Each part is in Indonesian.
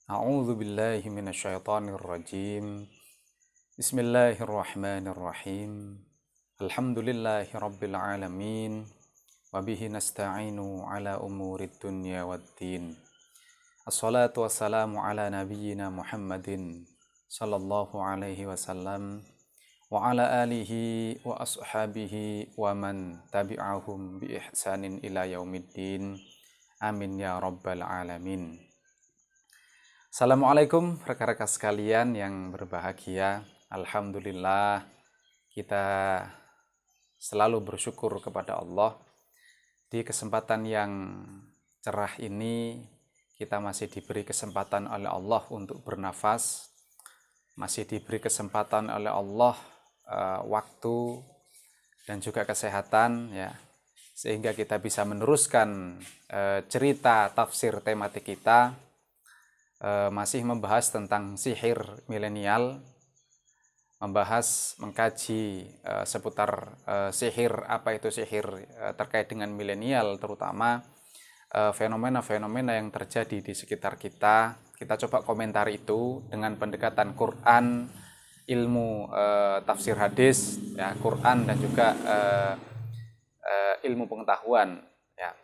A'udzu billahi minasyaitonir rajim. Bismillahirrahmanirrahim. Alhamdulillahi rabbil alamin. Wa bihi nasta'inu ala umurid dunya waddin. Assalatu wassalamu ala nabiyyina Muhammadin sallallahu alaihi wasallam wa ala alihi wa ashabihi wa man tabi'ahum bi ihsanin ila yaumiddin. Amin ya rabbal alamin. Assalamualaikum rekan-rekan sekalian yang berbahagia. Alhamdulillah kita selalu bersyukur kepada Allah. Di kesempatan yang cerah ini kita masih diberi kesempatan oleh Allah untuk bernafas. Masih diberi kesempatan oleh Allah waktu dan juga kesehatan ya. Sehingga kita bisa meneruskan cerita tafsir tematik kita. Masih membahas tentang sihir milenial, mengkaji seputar sihir, apa itu sihir terkait dengan milenial, terutama fenomena-fenomena yang terjadi di sekitar kita. Kita coba komentar itu dengan pendekatan Quran, ilmu tafsir hadis, ya, Quran dan juga ilmu pengetahuan. Ya.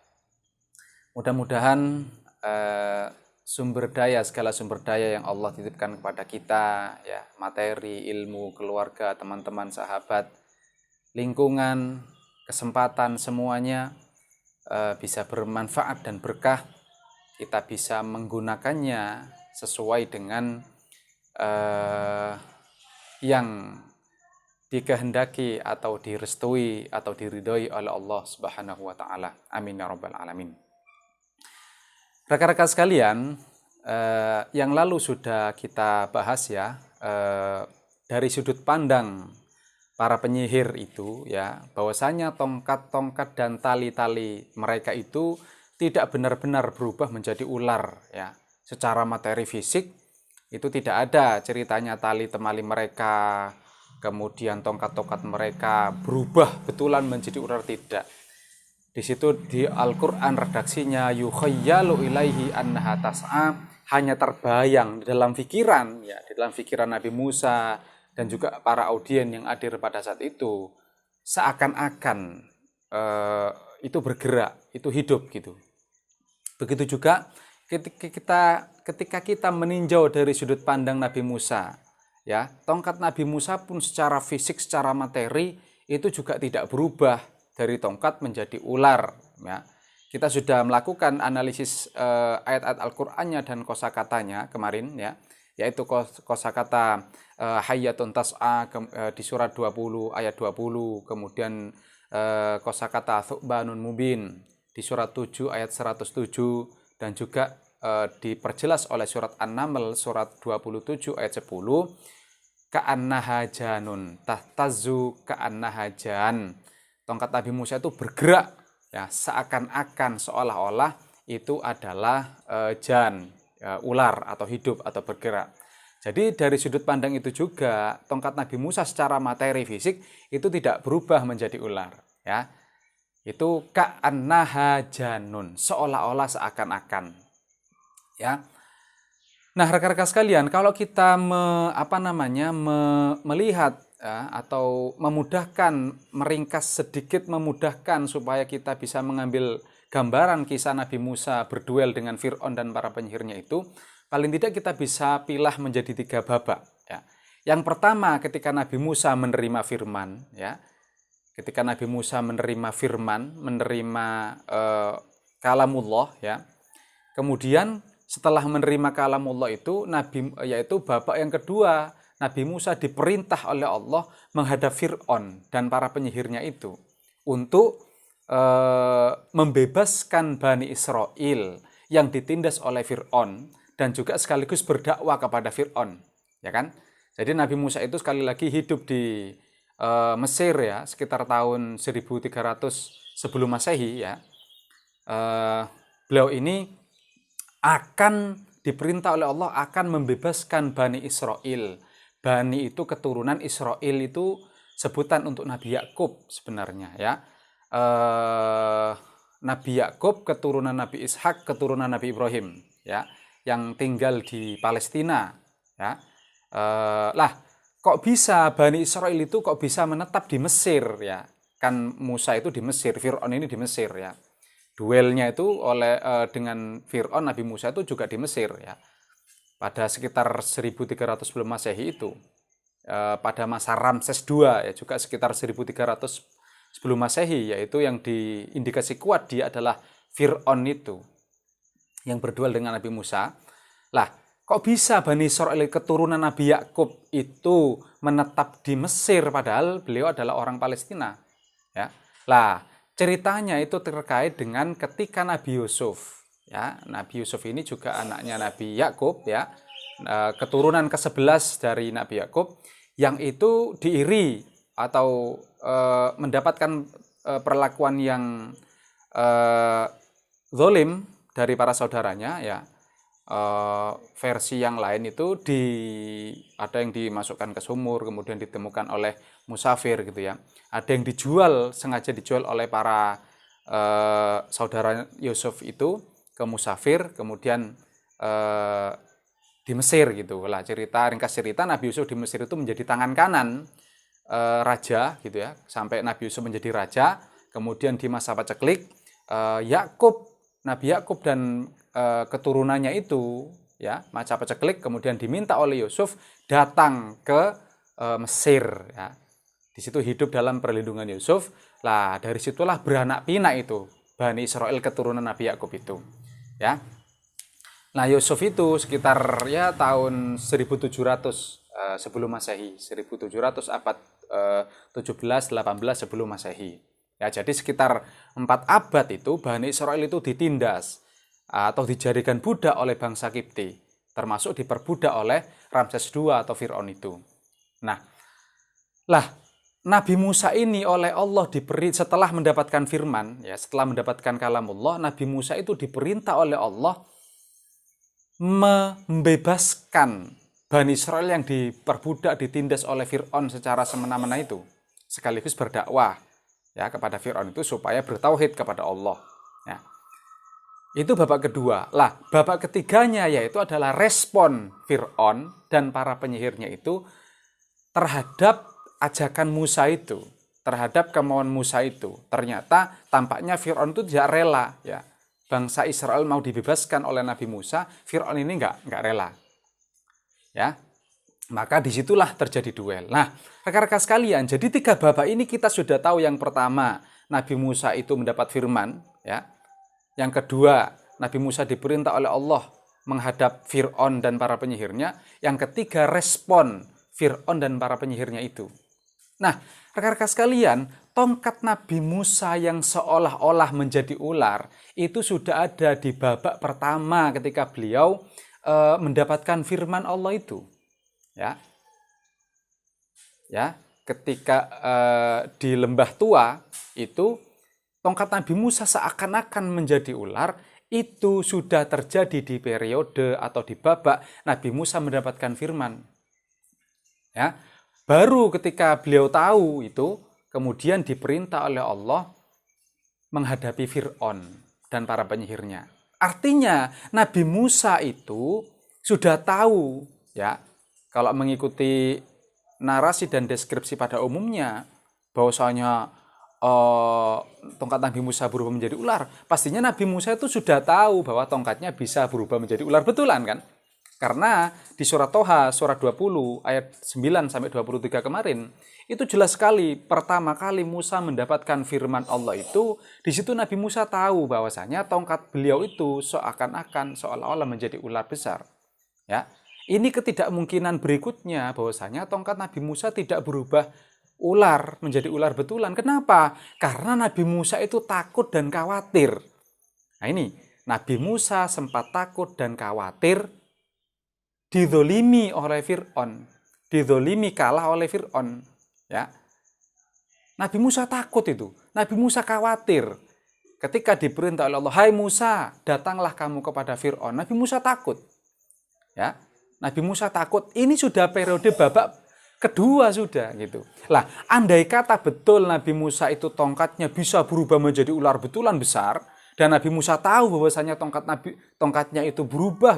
Mudah-mudahan segala sumber daya yang Allah titipkan kepada kita, ya, materi, ilmu, keluarga, teman-teman, sahabat, lingkungan, kesempatan, semuanya bisa bermanfaat dan berkah. Kita bisa menggunakannya sesuai dengan yang dikehendaki atau direstui atau diridhoi oleh Allah Subhanahu wa taala. Amin ya rabbal alamin. Rekan-rekan sekalian, yang lalu sudah kita bahas ya, dari sudut pandang para penyihir itu ya, bahwasanya tongkat-tongkat dan tali-tali mereka itu tidak benar-benar berubah menjadi ular ya. Secara materi fisik itu tidak ada ceritanya tali temali mereka, kemudian tongkat-tongkat mereka berubah betulan menjadi ular, tidak. Di situ di Al-Quran redaksinya yukhayyalu ilaihi annaha tas'a, hanya terbayang di dalam pikiran ya, di dalam pikiran Nabi Musa dan juga para audien yang hadir pada saat itu, seakan-akan itu bergerak, itu hidup gitu. Begitu juga ketika kita meninjau dari sudut pandang Nabi Musa ya, tongkat Nabi Musa pun secara fisik, secara materi itu juga tidak berubah dari tongkat menjadi ular ya. Kita sudah melakukan analisis ayat-ayat Al-Qur'annya dan kosakatanya kemarin ya, yaitu kosakata hayyatun tas'a di surat 20 ayat 20, kemudian kosakata thu'banun mubin di surat 7 ayat 107, dan juga diperjelas oleh surat An-Naml surat 27 ayat 10, ka'annaha janun tahtazzu ka'annaha jan. Tongkat Nabi Musa itu bergerak ya, seakan-akan seolah-olah itu adalah jan, ular atau hidup atau bergerak. Jadi dari sudut pandang itu juga tongkat Nabi Musa secara materi fisik itu tidak berubah menjadi ular ya. Itu ka'annaha janun, seolah-olah seakan-akan ya. Nah, rekan-rekan sekalian, kalau kita melihat ya, atau meringkas sedikit, memudahkan supaya kita bisa mengambil gambaran kisah Nabi Musa berduel dengan Fir'aun dan para penyihirnya itu, paling tidak kita bisa pilah menjadi 3 babak ya. Yang pertama, ketika Nabi Musa menerima firman ya, ketika Nabi Musa menerima firman, menerima kalamullah ya, kemudian setelah menerima kalamullah itu yaitu babak yang kedua, Nabi Musa diperintah oleh Allah menghadap Fir'aun dan para penyihirnya itu untuk membebaskan Bani Israel yang ditindas oleh Fir'aun dan juga sekaligus berdakwah kepada Fir'aun, ya kan? Jadi Nabi Musa itu sekali lagi hidup di Mesir ya, sekitar tahun 1300 sebelum Masehi ya. Beliau ini akan diperintah oleh Allah akan membebaskan Bani Israel. Bani itu keturunan Israel, itu sebutan untuk Nabi Yakub sebenarnya ya. Nabi Yakub keturunan Nabi Ishak, keturunan Nabi Ibrahim ya. yang tinggal di Palestina, ya. Lah, kok bisa Bani Israel itu kok bisa menetap di Mesir, ya? Kan Musa itu di Mesir, Fir'aun ini di Mesir, ya. Duelnya itu dengan Fir'aun, Nabi Musa itu juga di Mesir, ya. Pada sekitar 1300 sebelum Masehi itu, pada masa Ramses II, ya, juga sekitar 1300 sebelum Masehi, yaitu yang diindikasi kuat dia adalah Fir'aun itu yang berduel dengan Nabi Musa. Lah, kok bisa Bani Israil keturunan Nabi Yakub itu menetap di Mesir padahal beliau adalah orang Palestina, ya. Lah, ceritanya itu terkait dengan ketika Nabi Yusuf, ya. Nabi Yusuf ini juga anaknya Nabi Yakub, ya. Keturunan ke-11 dari Nabi Yakub yang itu diiri atau mendapatkan perlakuan yang zalim dari para saudaranya, ya. Versi yang lain itu ada yang dimasukkan ke sumur kemudian ditemukan oleh musafir gitu, ya. Ada yang sengaja dijual oleh para saudara Yusuf itu ke musafir kemudian di Mesir gitu. Lah, ringkas cerita Nabi Yusuf di Mesir itu menjadi tangan kanan raja gitu, ya. Sampai Nabi Yusuf menjadi raja, kemudian di masa paceklik Nabi Yakub dan keturunannya itu, ya, masa paceklik kemudian diminta oleh Yusuf datang ke Mesir, ya. Di situ hidup dalam perlindungan Yusuf. Lah, dari situlah beranak pinak itu Bani Israel keturunan Nabi Yakub itu, ya. Nah, Yusuf itu sekitar ya tahun 1700 sebelum Masehi, 1700 abad 17 18 sebelum Masehi. Ya, jadi sekitar 4 abad itu Bani Israel itu ditindas atau dijadikan budak oleh bangsa Kipti, termasuk diperbudak oleh Ramses II atau Fir'aun itu. Nah, lah Nabi Musa ini oleh Allah setelah mendapatkan firman, ya, setelah mendapatkan kalamullah, Nabi Musa itu diperintah oleh Allah membebaskan Bani Israel yang diperbudak, ditindas oleh Fir'aun secara semena-mena itu, sekaligus berdakwah, ya, kepada Fir'aun itu supaya bertauhid kepada Allah, ya. Itu babak kedua. Lah, babak ketiganya yaitu adalah respon Fir'aun dan para penyihirnya itu terhadap ajakan Musa itu, terhadap kemauan Musa itu. Ternyata tampaknya Fir'aun itu tidak rela, ya. Bangsa Israel mau dibebaskan oleh Nabi Musa, Fir'aun ini enggak rela, ya. Maka disitulah terjadi duel. Nah, rekan-rekan sekalian, jadi 3 babak ini kita sudah tahu. Yang pertama, Nabi Musa itu mendapat firman, ya. Yang kedua, Nabi Musa diperintah oleh Allah menghadap Fir'aun dan para penyihirnya. Yang ketiga, respon Fir'aun dan para penyihirnya itu. Nah, rekan-rekan sekalian, tongkat Nabi Musa yang seolah-olah menjadi ular itu sudah ada di babak pertama ketika beliau mendapatkan firman Allah itu, ya. Ya, ketika di lembah tua itu tongkat Nabi Musa seakan-akan menjadi ular, itu sudah terjadi di periode atau di babak Nabi Musa mendapatkan firman, ya. Baru ketika beliau tahu itu, kemudian diperintah oleh Allah menghadapi Fir'aun dan para penyihirnya. Artinya Nabi Musa itu sudah tahu, ya, kalau mengikuti narasi dan deskripsi pada umumnya bahwasanya tongkat Nabi Musa berubah menjadi ular. Pastinya Nabi Musa itu sudah tahu bahwa tongkatnya bisa berubah menjadi ular, betulan kan? Karena di surat Toha, surat 20, ayat 9-23 kemarin, itu jelas sekali pertama kali Musa mendapatkan firman Allah itu, di situ Nabi Musa tahu bahwasanya tongkat beliau itu seakan-akan seolah-olah menjadi ular besar. Ya, ini ketidakmungkinan berikutnya bahwasanya tongkat Nabi Musa tidak berubah ular menjadi ular betulan. Kenapa? Karena Nabi Musa itu takut dan khawatir. Nah ini, Nabi Musa sempat takut dan khawatir dizolimi oleh Fir'aun, dizolimi kalah oleh Fir'aun, ya. Nabi Musa takut itu, Nabi Musa khawatir. Ketika diperintah oleh Allah, hai Musa, datanglah kamu kepada Fir'aun. Nabi Musa takut, ya. Nabi Musa takut. Ini sudah periode babak kedua sudah gitu. Lah, andai kata betul Nabi Musa itu tongkatnya bisa berubah menjadi ular betulan besar Dan Nabi Musa tahu bahwasanya tongkatnya itu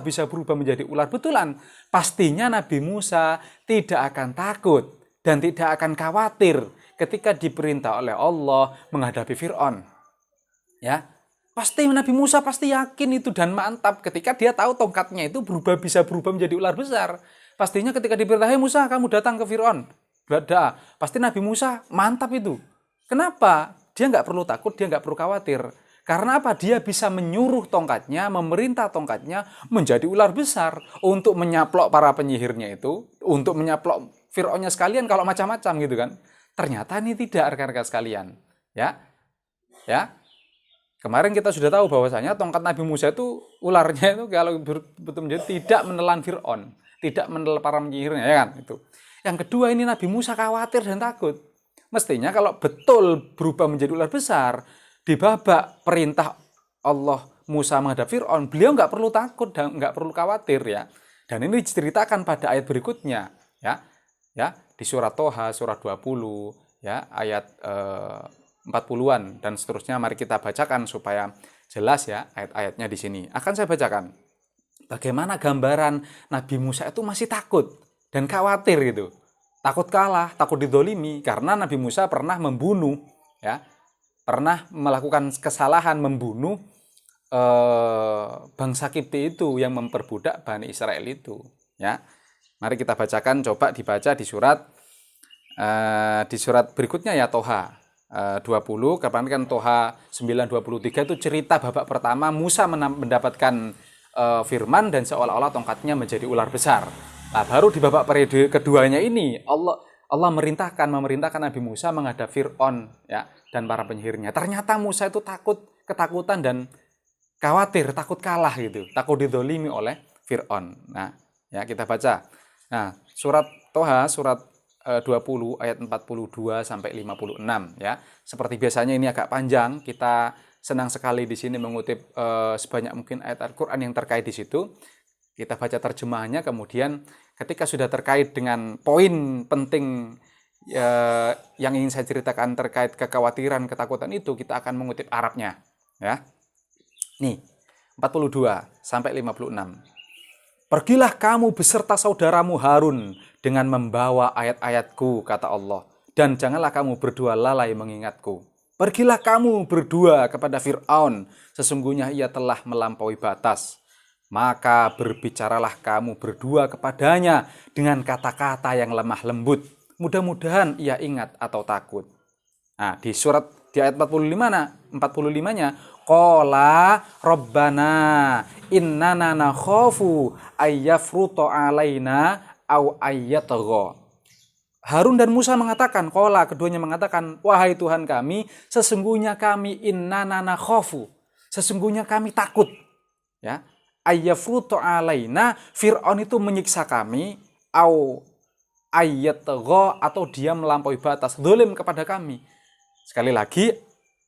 bisa berubah menjadi ular betulan. Pastinya Nabi Musa tidak akan takut dan tidak akan khawatir ketika diperintah oleh Allah menghadapi Fir'aun. Ya, pasti Nabi Musa pasti yakin itu dan mantap ketika dia tahu tongkatnya itu bisa berubah menjadi ular besar. Pastinya ketika diperintah, Musa kamu datang ke Fir'aun. Berada. Pasti Nabi Musa mantap itu. Kenapa? Dia nggak perlu takut, dia nggak perlu khawatir. Karena apa? Dia bisa menyuruh tongkatnya, memerintah tongkatnya menjadi ular besar untuk menyaplok para penyihirnya itu, untuk menyaplok Fir'aunnya sekalian kalau macam-macam gitu kan. Ternyata ini tidak, rekan-rekan sekalian. Ya. Kemarin kita sudah tahu bahwasanya tongkat Nabi Musa itu ularnya itu kalau betul menjadi tidak menelan Fir'aun, tidak menelan para penyihirnya ya kan itu. Yang kedua ini Nabi Musa khawatir dan takut. Mestinya kalau betul berubah menjadi ular besar, di babak perintah Allah Musa menghadap Fir'aun, beliau nggak perlu takut dan nggak perlu khawatir ya. Dan ini diceritakan pada ayat berikutnya ya di surat Toha surat 20 ya ayat 40-an dan seterusnya. Mari kita bacakan supaya jelas ya ayat-ayatnya di sini. Akan saya bacakan bagaimana gambaran Nabi Musa itu masih takut dan khawatir gitu. Takut kalah, takut didolimi karena Nabi Musa pernah membunuh ya. Pernah melakukan kesalahan membunuh bangsa Kipti itu yang memperbudak Bani Israel itu ya. Mari kita bacakan, coba dibaca di surat berikutnya ya Toha 20, kapan kan Toha 9:23 itu cerita babak pertama Musa mendapatkan firman dan seolah-olah tongkatnya menjadi ular besar. Nah, baru di babak periode keduanya ini Allah memerintahkan Nabi Musa menghadap Fir'aun ya dan para penyihirnya. Ternyata Musa itu ketakutan dan khawatir, takut kalah gitu, takut didolimi oleh Fir'aun. Nah, ya kita baca. Nah, surat Toha surat 20 ayat 42 sampai 56 ya. Seperti biasanya ini agak panjang, kita senang sekali di sini mengutip sebanyak mungkin ayat Al-Qur'an yang terkait di situ. Kita baca terjemahannya, kemudian ketika sudah terkait dengan poin penting yang ingin saya ceritakan terkait kekhawatiran, ketakutan itu, kita akan mengutip Arabnya ya. Nih, 42 sampai 56. Pergilah kamu beserta saudaramu Harun dengan membawa ayat-ayatku, kata Allah, dan janganlah kamu berdua lalai mengingatku. Pergilah kamu berdua kepada Fir'aun, sesungguhnya ia telah melampaui batas. Maka berbicaralah kamu berdua kepadanya dengan kata-kata yang lemah lembut. Mudah-mudahan ia ingat atau takut. Nah, di ayat 45-nya, Qala Rabbana innana nakhafu ayyafruta alaina au ayyatagha. Harun dan Musa mengatakan, keduanya mengatakan, wahai Tuhan kami, sesungguhnya kami innana nakhafu, sesungguhnya kami takut ya. Ayyafrutu alaina, Fir'aun itu menyiksa kami, au ayyatagha, atau dia melampaui batas, zalim kepada kami. Sekali lagi,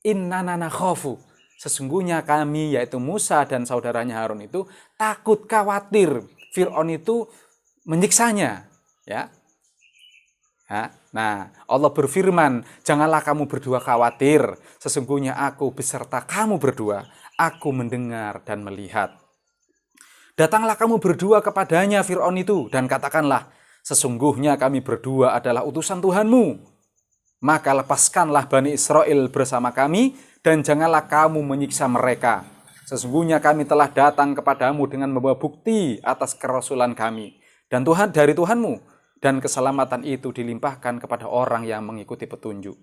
innana nakhafu, sesungguhnya kami, yaitu Musa dan saudaranya Harun itu takut, khawatir Fir'aun itu menyiksanya ya. Nah, Allah berfirman, janganlah kamu berdua khawatir, sesungguhnya aku beserta kamu berdua, aku mendengar dan melihat. Datanglah kamu berdua kepadanya Fir'aun itu dan katakanlah, sesungguhnya kami berdua adalah utusan Tuhanmu. Maka lepaskanlah Bani Israel bersama kami dan janganlah kamu menyiksa mereka. Sesungguhnya kami telah datang kepadamu dengan membawa bukti atas kerasulan kami dan dari Tuhanmu, dan keselamatan itu dilimpahkan kepada orang yang mengikuti petunjuk.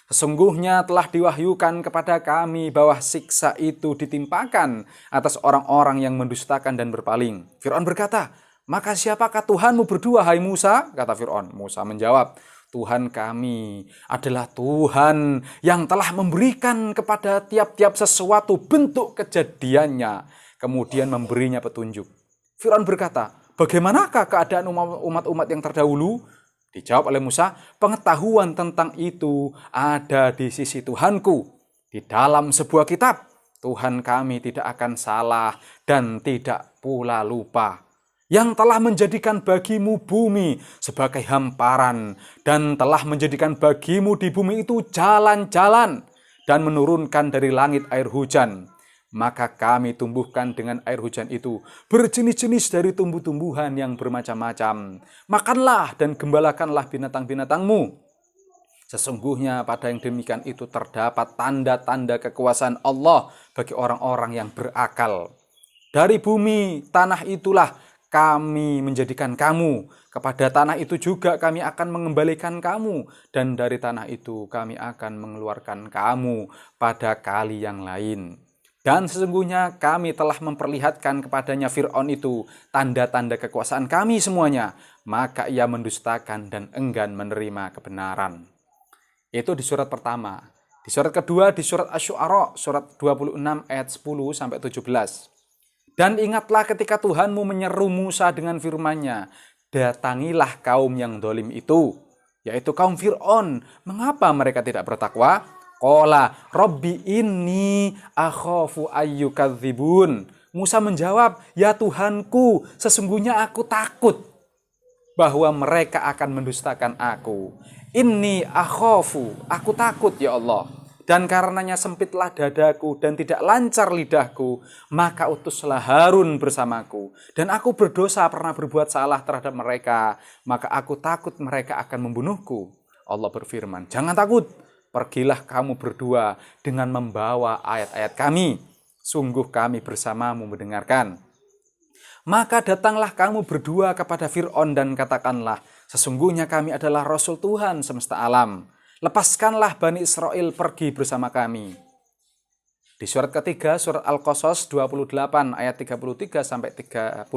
Sesungguhnya telah diwahyukan kepada kami bahwa siksa itu ditimpakan atas orang-orang yang mendustakan dan berpaling. Fir'aun berkata, maka siapakah Tuhanmu berdua, hai Musa? Kata Fir'aun. Musa menjawab, Tuhan kami adalah Tuhan yang telah memberikan kepada tiap-tiap sesuatu bentuk kejadiannya, kemudian memberinya petunjuk. Fir'aun berkata, bagaimanakah keadaan umat-umat yang terdahulu? Dijawab oleh Musa, pengetahuan tentang itu ada di sisi Tuhanku. Di dalam sebuah kitab, Tuhan kami tidak akan salah dan tidak pula lupa. Yang telah menjadikan bagimu bumi sebagai hamparan dan telah menjadikan bagimu di bumi itu jalan-jalan dan menurunkan dari langit air hujan. Maka kami tumbuhkan dengan air hujan itu berjenis-jenis dari tumbuh-tumbuhan yang bermacam-macam. Makanlah dan gembalakanlah binatang-binatangmu. Sesungguhnya pada yang demikian itu terdapat tanda-tanda kekuasaan Allah bagi orang-orang yang berakal. Dari bumi, tanah itulah kami menjadikan kamu. Kepada tanah itu juga kami akan mengembalikan kamu. Dan dari tanah itu kami akan mengeluarkan kamu pada kali yang lain. Dan sesungguhnya kami telah memperlihatkan kepadanya Fir'aun itu tanda-tanda kekuasaan kami semuanya. Maka ia mendustakan dan enggan menerima kebenaran. Itu di surat pertama. Di surat kedua, di surat Asy-Syu'ara, surat 26 ayat 10-17. Dan ingatlah ketika Tuhanmu menyeru Musa dengan firman-Nya, datangilah kaum yang dolim itu, yaitu kaum Fir'aun. Mengapa mereka tidak bertakwa? Qala Rabbi inni akhafu ayyukadzibun. Musa menjawab, ya Tuhanku, sesungguhnya aku takut bahwa mereka akan mendustakan aku. Inni akhafu, aku takut ya Allah. Dan karenanya sempitlah dadaku dan tidak lancar lidahku, maka utuslah Harun bersamaku. Dan aku berdosa pernah berbuat salah terhadap mereka, maka aku takut mereka akan membunuhku. Allah berfirman, jangan takut, pergilah kamu berdua dengan membawa ayat-ayat kami. Sungguh kami bersamamu mendengarkan. Maka datanglah kamu berdua kepada Fir'aun dan katakanlah, sesungguhnya kami adalah Rasul Tuhan semesta alam. Lepaskanlah Bani Israel pergi bersama kami. Di surat ketiga, surat Al-Qasas 28 ayat 33-35.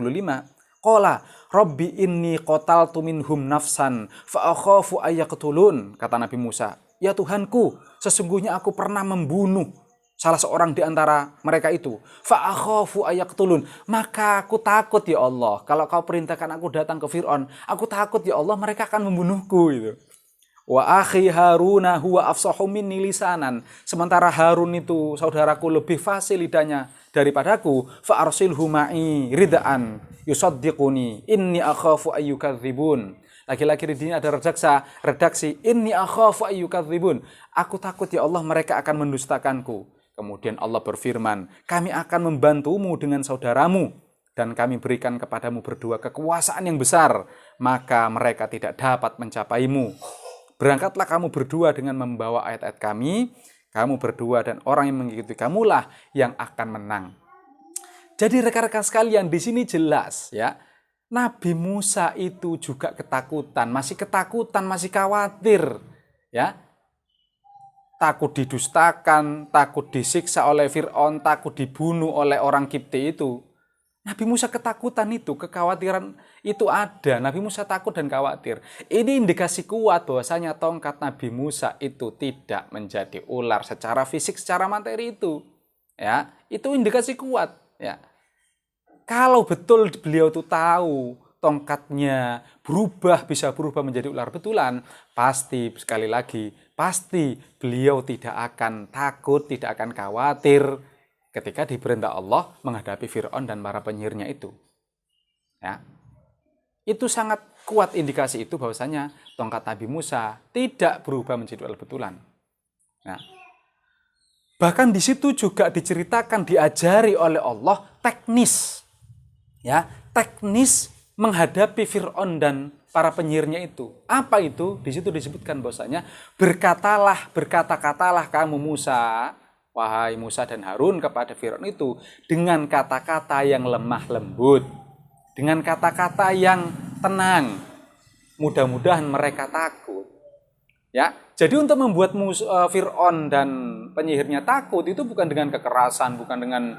Qala Rabbi inni qataltu minhum nafsan fa akhafu ayyaqtulun. Kata Nabi Musa, ya Tuhanku, sesungguhnya aku pernah membunuh salah seorang di antara mereka itu. Fa akhafu ayyaqtulun. Maka aku takut ya Allah, kalau kau perintahkan aku datang ke Fir'aun, aku takut ya Allah mereka akan membunuhku itu. Wa akhi Haruna huwa afsahu minni lisanan. Sementara Harun itu saudaraku lebih fasih lidahnya daripadaku. Fa arsilhu ma'i ridaan yusaddiquni inni akhafu ayyukadzibun. Lagi-lagi di sini ada redaksi inni akhafu ayyukadzibun. Aku takut ya Allah mereka akan mendustakanku. Kemudian Allah berfirman, kami akan membantumu dengan saudaramu dan kami berikan kepadamu berdua kekuasaan yang besar, maka mereka tidak dapat mencapaimu. Berangkatlah kamu berdua dengan membawa ayat-ayat kami, kamu berdua dan orang yang mengikuti kamulah yang akan menang. Jadi rekan-rekan sekalian, di sini jelas ya, Nabi Musa itu juga ketakutan, masih khawatir ya. Takut didustakan, takut disiksa oleh Fir'aun, takut dibunuh oleh orang Kipti itu. Nabi Musa ketakutan itu, kekhawatiran itu ada. Nabi Musa takut dan khawatir. Ini indikasi kuat bahwasanya tongkat Nabi Musa itu tidak menjadi ular secara fisik, secara materi itu. Ya, itu indikasi kuat. Ya, kalau betul beliau itu tahu tongkatnya bisa berubah menjadi ular betulan, pasti sekali lagi, pasti beliau tidak akan takut, tidak akan khawatir ketika diperintah Allah menghadapi Fir'aun dan para penyihirnya itu. Ya. Itu sangat kuat indikasi itu bahwasanya tongkat Nabi Musa tidak berubah menjadi ular betulan. Nah, bahkan di situ juga diceritakan, diajari oleh Allah teknis. Ya, teknis menghadapi Fir'aun dan para penyihirnya itu. Apa itu? Di situ disebutkan bahwasanya berkata-katalah kamu Musa, wahai Musa dan Harun kepada Fir'aun itu dengan kata-kata yang lemah lembut, dengan kata-kata yang tenang. Mudah-mudahan mereka takut. Ya, jadi untuk membuat Fir'aun dan penyihirnya takut itu bukan dengan kekerasan, bukan dengan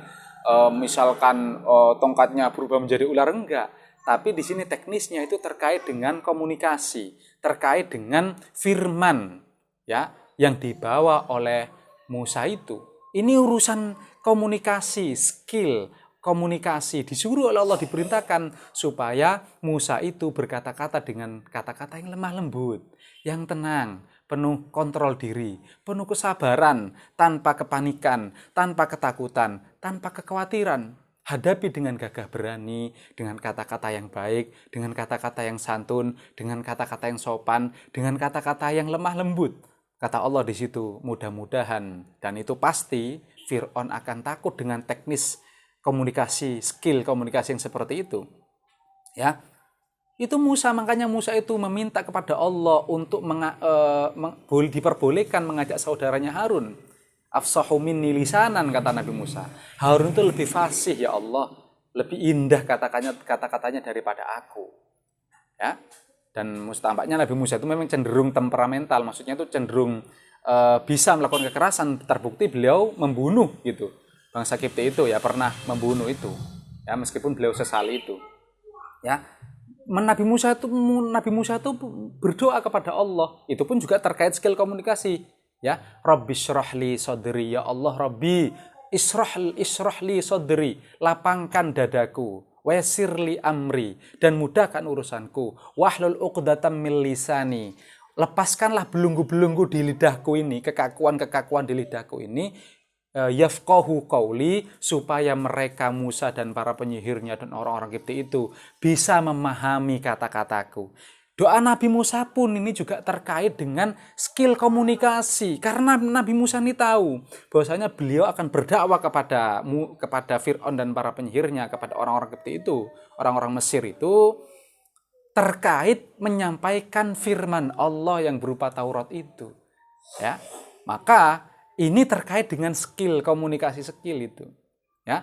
misalkan tongkatnya berubah menjadi ular, enggak. Tapi di sini teknisnya itu terkait dengan komunikasi, terkait dengan firman ya yang dibawa oleh Musa itu. Ini urusan komunikasi, skill komunikasi. Disuruh oleh Allah, diperintahkan supaya Musa itu berkata-kata dengan kata-kata yang lemah lembut, yang tenang, penuh kontrol diri, penuh kesabaran, tanpa kepanikan, tanpa ketakutan, tanpa kekhawatiran. Hadapi dengan gagah berani, dengan kata-kata yang baik, dengan kata-kata yang santun, dengan kata-kata yang sopan, dengan kata-kata yang lemah lembut. Kata Allah di situ, mudah-mudahan, dan itu pasti Fir'aun akan takut dengan teknis komunikasi, skill komunikasi yang seperti itu. Ya, itu Musa, makanya Musa itu meminta kepada Allah untuk diperbolehkan mengajak saudaranya Harun. Afsahu minni lisanan, kata Nabi Musa. Harun itu lebih fasih ya Allah, lebih indah kata-katanya daripada aku. Ya. Dan tampaknya Nabi Musa itu memang cenderung temperamental, maksudnya itu cenderung bisa melakukan kekerasan. Terbukti beliau membunuh gitu. Bangsa Kipti itu ya pernah membunuh itu. Ya, meskipun beliau sesali itu. Ya. Nabi Musa itu berdoa kepada Allah. Itu pun juga terkait skill komunikasi. Ya, Rabbi syrahli sodri, ya Allah Rabbi israhli sodri, lapangkan dadaku, wasirli amri, dan mudahkan urusanku, wahlul uqdatam min lisani, lepaskanlah belenggu-belenggu di lidahku ini, kekakuan-kekakuan di lidahku ini, yafqahu qauli, supaya mereka Musa dan para penyihirnya dan orang-orang Kipti itu bisa memahami kata-kataku. Doa Nabi Musa pun ini juga terkait dengan skill komunikasi, karena Nabi Musa ini tahu bahwasanya beliau akan berdakwah kepada Fir'aun dan para penyihirnya, kepada orang-orang Kipti itu, orang-orang Mesir itu, terkait menyampaikan firman Allah yang berupa Taurat itu. Ya, maka ini terkait dengan skill komunikasi, skill itu. Ya,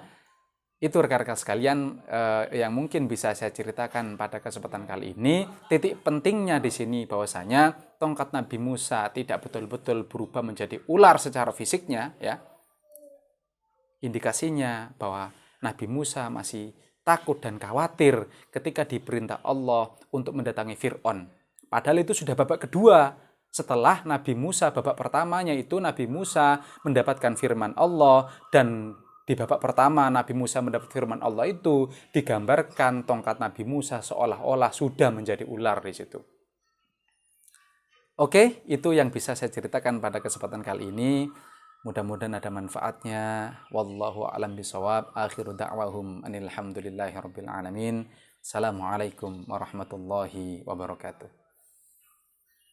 itu rekan-rekan sekalian yang mungkin bisa saya ceritakan pada kesempatan kali ini. Titik pentingnya di sini bahwasanya tongkat Nabi Musa tidak betul-betul berubah menjadi ular secara fisiknya, ya. Indikasinya bahwa Nabi Musa masih takut dan khawatir ketika diperintah Allah untuk mendatangi Fir'aun. Padahal itu sudah babak kedua. Setelah Nabi Musa, babak pertamanya itu Nabi Musa mendapatkan firman Allah, dan di babak pertama Nabi Musa mendapat firman Allah itu digambarkan tongkat Nabi Musa seolah-olah sudah menjadi ular di situ. Oke, itu yang bisa saya ceritakan pada kesempatan kali ini. Mudah-mudahan ada manfaatnya. Wallahu a'lam bishawab. Akhiru da'wahum anil hamdulillahi rabbil alamin. Assalamualaikum warahmatullahi wabarakatuh.